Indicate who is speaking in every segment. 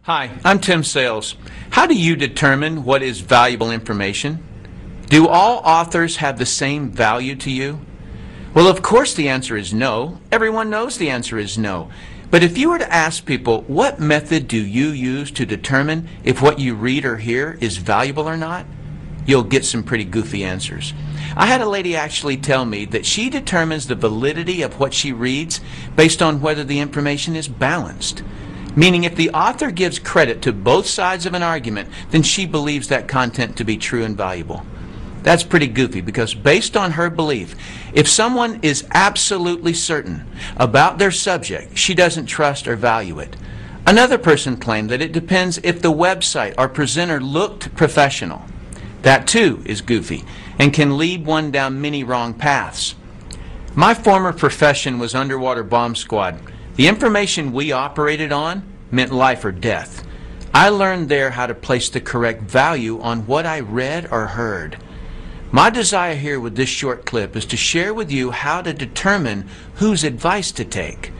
Speaker 1: Hi, I'm Tim Sales. How do you determine what is valuable information? Do all authors have the same value to you? Well, of course the answer is no. Everyone knows the answer is no. But if you were to ask people, what method do you use to determine if what you read or hear is valuable or not? You'll get some pretty goofy answers. I had a lady actually tell me that she determines the validity of what she reads based on whether the information is balanced. Meaning if the author gives credit to both sides of an argument, then she believes that content to be true and valuable. That's pretty goofy because based on her belief, if someone is absolutely certain about their subject, she doesn't trust or value it. Another person claimed that it depends if the website or presenter looked professional. That too is goofy and can lead one down many wrong paths. My former profession was underwater bomb squad. The information we operated on meant life or death. I learned there how to place the correct value on what I read or heard. My desire here with this short clip is to share with you how to determine whose advice to take.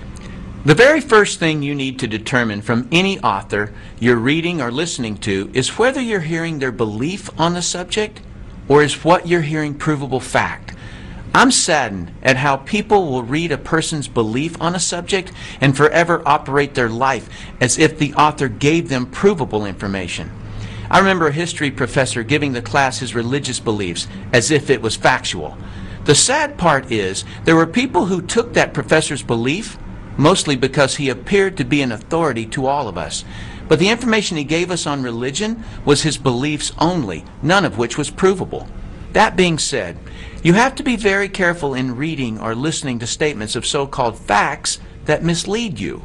Speaker 1: The very first thing you need to determine from any author you're reading or listening to is whether you're hearing their belief on the subject or is what you're hearing provable fact. I'm saddened at how people will read a person's belief on a subject and forever operate their life as if the author gave them provable information. I remember a history professor giving the class his religious beliefs as if it was factual. The sad part is there were people who took that professor's belief mostly because he appeared to be an authority to all of us. But the information he gave us on religion was his beliefs only, none of which was provable. That being said, you have to be very careful in reading or listening to statements of so-called facts that mislead you.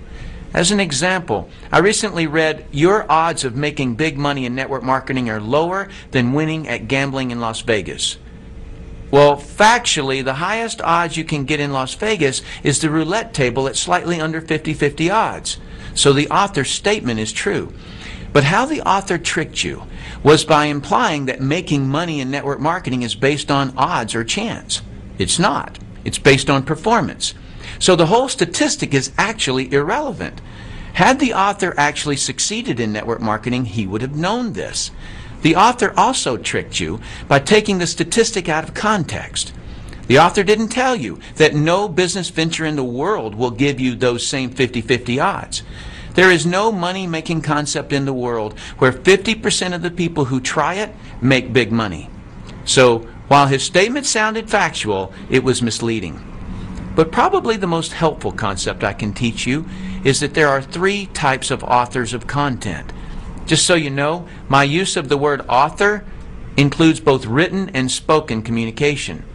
Speaker 1: As an example, I recently read, your odds of making big money in network marketing are lower than winning at gambling in Las Vegas. Well, factually, the highest odds you can get in Las Vegas is the roulette table at slightly under 50-50 odds. So the author's statement is true. But how the author tricked you was by implying that making money in network marketing is based on odds or chance. It's not. It's based on performance. So the whole statistic is actually irrelevant. Had the author actually succeeded in network marketing, he would have known this. The author also tricked you by taking the statistic out of context. The author didn't tell you that no business venture in the world will give you those same 50-50 odds. There is no money-making concept in the world where 50% of the people who try it make big money. So, while his statement sounded factual, it was misleading. But probably the most helpful concept I can teach you is that there are three types of authors of content. Just so you know, my use of the word author includes both written and spoken communication.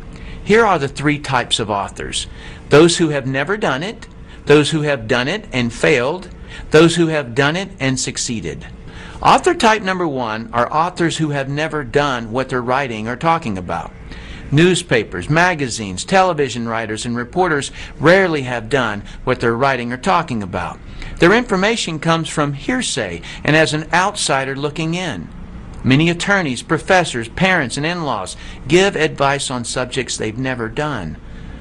Speaker 1: Here are the three types of authors: those who have never done it, those who have done it and failed, those who have done it and succeeded. Author type number one are authors who have never done what they're writing or talking about. Newspapers, magazines, television writers, and reporters rarely have done what they're writing or talking about. Their information comes from hearsay and as an outsider looking in. Many attorneys, professors, parents, and in-laws give advice on subjects they've never done.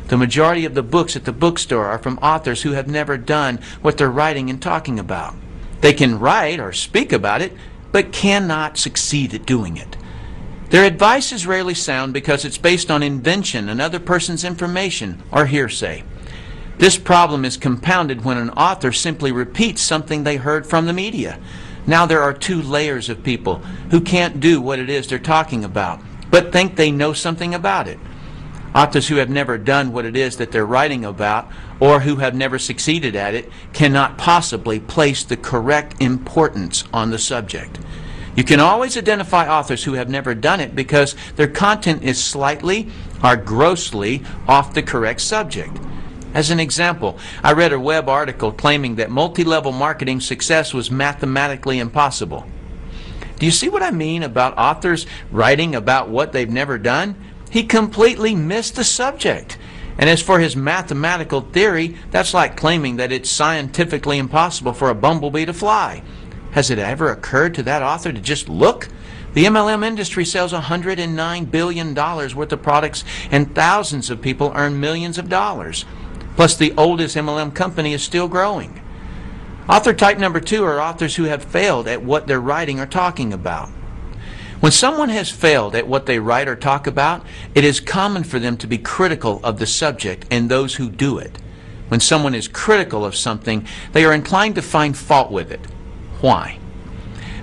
Speaker 1: The majority of the books at the bookstore are from authors who have never done what they're writing and talking about. They can write or speak about it, but cannot succeed at doing it. Their advice is rarely sound because it's based on invention, another person's information, or hearsay. This problem is compounded when an author simply repeats something they heard from the media. Now there are two layers of people who can't do what it is they're talking about, but think they know something about it. Authors who have never done what it is that they're writing about or who have never succeeded at it cannot possibly place the correct importance on the subject. You can always identify authors who have never done it because their content is slightly or grossly off the correct subject. As an example, I read a web article claiming that multi-level marketing success was mathematically impossible. Do you see what I mean about authors writing about what they've never done? He completely missed the subject. And as for his mathematical theory, that's like claiming that it's scientifically impossible for a bumblebee to fly. Has it ever occurred to that author to just look? The MLM industry sells $109 billion worth of products and thousands of people earn millions of dollars. Plus the oldest MLM company is still growing. Author type number 2 are authors who have failed at what they're writing or talking about. When someone has failed at what they write or talk about, it is common for them to be critical of the subject and those who do it. When someone is critical of something, they are inclined to find fault with it. Why?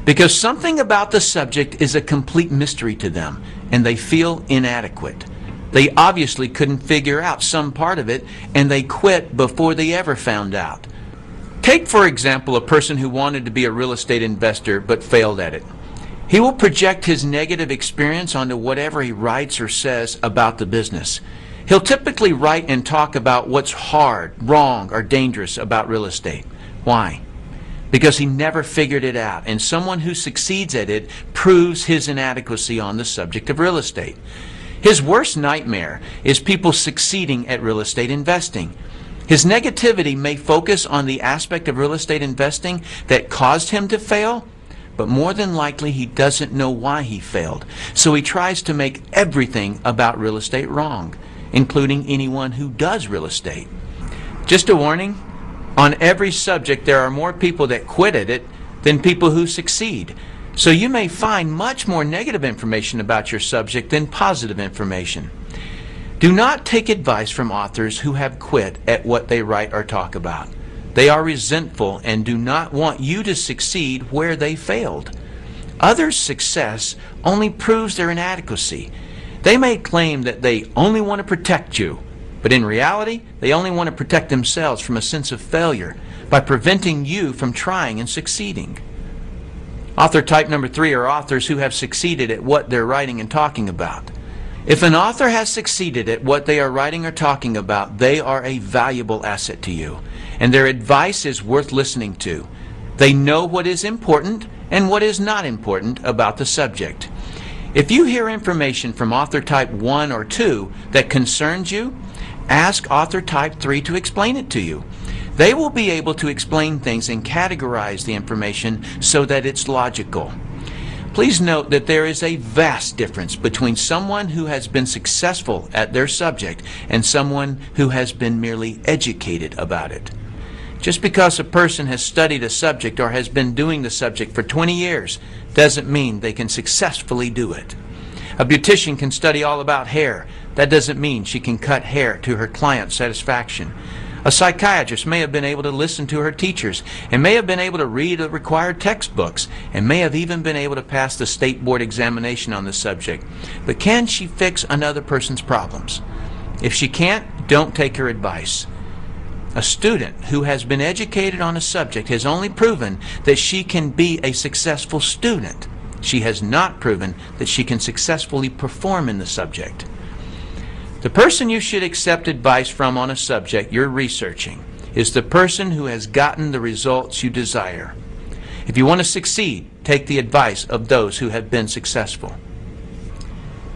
Speaker 1: Because something about the subject is a complete mystery to them, and they feel inadequate. They obviously couldn't figure out some part of it, and they quit before they ever found out. Take, for example, a person who wanted to be a real estate investor but failed at it. He will project his negative experience onto whatever he writes or says about the business. He'll typically write and talk about what's hard, wrong, or dangerous about real estate. Why? Because he never figured it out, and someone who succeeds at it proves his inadequacy on the subject of real estate. His worst nightmare is people succeeding at real estate investing. His negativity may focus on the aspect of real estate investing that caused him to fail, but more than likely he doesn't know why he failed. So he tries to make everything about real estate wrong, including anyone who does real estate. Just a warning, on every subject there are more people that quit at it than people who succeed. So you may find much more negative information about your subject than positive information. Do not take advice from authors who have quit at what they write or talk about. They are resentful and do not want you to succeed where they failed. Others' success only proves their inadequacy. They may claim that they only want to protect you, but in reality, they only want to protect themselves from a sense of failure by preventing you from trying and succeeding. Author type number 3 are authors who have succeeded at what they're writing and talking about. If an author has succeeded at what they are writing or talking about, they are a valuable asset to you, and their advice is worth listening to. They know what is important and what is not important about the subject. If you hear information from author type 1 or 2 that concerns you, ask author type 3 to explain it to you. They will be able to explain things and categorize the information so that it's logical. Please note that there is a vast difference between someone who has been successful at their subject and someone who has been merely educated about it. Just because a person has studied a subject or has been doing the subject for 20 years doesn't mean they can successfully do it. A beautician can study all about hair. That doesn't mean she can cut hair to her client's satisfaction. A psychiatrist may have been able to listen to her teachers and may have been able to read the required textbooks and may have even been able to pass the state board examination on the subject. But can she fix another person's problems? If she can't, don't take her advice. A student who has been educated on a subject has only proven that she can be a successful student. She has not proven that she can successfully perform in the subject. The person you should accept advice from on a subject you're researching is the person who has gotten the results you desire. If you want to succeed, take the advice of those who have been successful.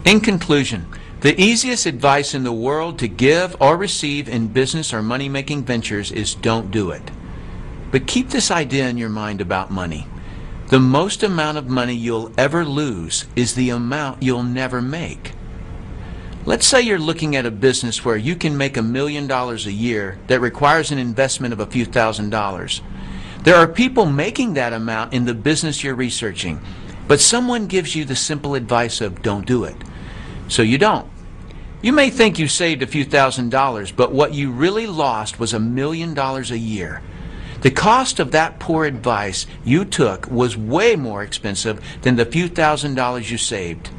Speaker 1: In conclusion, the easiest advice in the world to give or receive in business or money-making ventures is don't do it. But keep this idea in your mind about money. The most amount of money you'll ever lose is the amount you'll never make. Let's say you're looking at a business where you can make $1 million a year that requires an investment of a few $1,000s. There are people making that amount in the business you're researching, but someone gives you the simple advice of don't do it. So you don't. You may think you saved a few $1,000s, but what you really lost was $1 million a year. The cost of that poor advice you took was way more expensive than the few $1,000s you saved.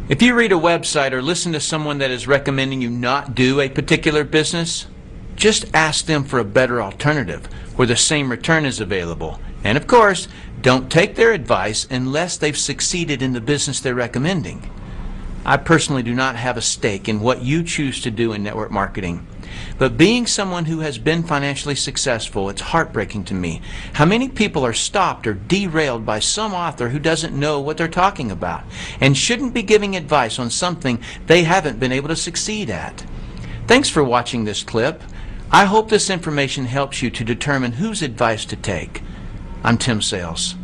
Speaker 1: If you read a website or listen to someone that is recommending you not do a particular business, just ask them for a better alternative where the same return is available. And of course, don't take their advice unless they've succeeded in the business they're recommending. I personally do not have a stake in what you choose to do in network marketing. But being someone who has been financially successful, it's heartbreaking to me how many people are stopped or derailed by some author who doesn't know what they're talking about and shouldn't be giving advice on something they haven't been able to succeed at. Thanks for watching this clip. I hope this information helps you to determine whose advice to take. I'm Tim Sales.